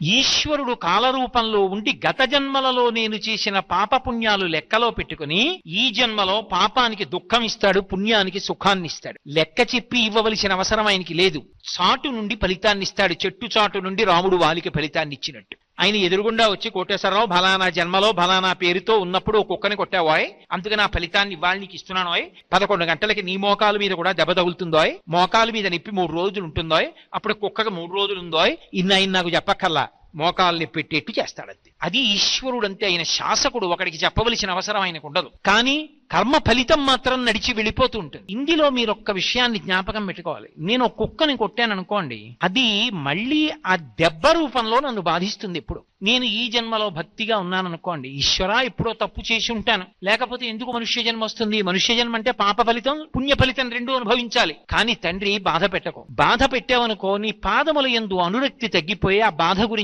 ఈశ్వరుడు కాలరూపంలో ఉండి గత జన్మలలో నేను చేసిన పాపపుణ్యాలు లెక్కలో పెట్టుకుని ఈ జన్మలో పాపానికి దుఃఖం ఇస్తాడు, పుణ్యానికి సుఖాన్ని ఇస్తాడు. లెక్క చెప్పి ఇవ్వవలసిన అవసరం ఆయనకి లేదు. చాటు నుండి ఫలితాన్ని ఇస్తాడు. చెట్టు చాటు నుండి రాముడు వాలికి ఫలితాన్ని ఇచ్చినట్టు. ఆయన ఎదురుగుండా వచ్చి కోటేశ్వరరావు ఫలానా జన్మలో ఫలానా పేరుతో ఉన్నప్పుడు ఒక కుక్కని కొట్టావాయ్, అందుకని ఆ ఫలితాన్ని ఇవాళ నీకు ఇస్తున్నానోయ్, 11 గంటలకి నీ మోకాలు మీద కూడా దెబ్బ తగులుతుందోయ్, మోకాలు మీద నిప్పి 3 రోజులు ఉంటుందోయ్, అప్పుడు కుక్కకు 3 రోజులు ఉందోయ్, ఆయన నాకు చెప్పక్కర్లా, మోకాల్ని పెట్టేట్టు చేస్తాడంతే. అది ఈశ్వరుడు అంతే. ఆయన శాసకుడు, ఒకడికి చెప్పవలసిన అవసరం ఆయనకు ఉండదు. కానీ కర్మ ఫలితం మాత్రం నడిచి వెళ్ళిపోతూ ఉంటుంది. ఇందులో మీరు ఒక్క విషయాన్ని జ్ఞాపకం పెట్టుకోవాలి. నేను ఒక కుక్కని కొట్టాను అనుకోండి, అది మళ్ళీ ఆ దెబ్బ రూపంలో నన్ను బాధిస్తుంది. ఎప్పుడు నేను ఈ జన్మలో భక్తిగా ఉన్నాను అనుకోండి, ఈశ్వరా ఎప్పుడో తప్పు చేసి ఉంటాను, లేకపోతే ఎందుకు మనుష్య జన్మ వస్తుంది? మనుష్య జన్మ అంటే పాప ఫలితం పుణ్య ఫలితం రెండూ అనుభవించాలి. కానీ తండ్రి బాధ పెట్టకు, బాధ పెట్టావనుకో నీ పాదముల యందు అనురక్తి తగ్గిపోయి ఆ బాధ గురించి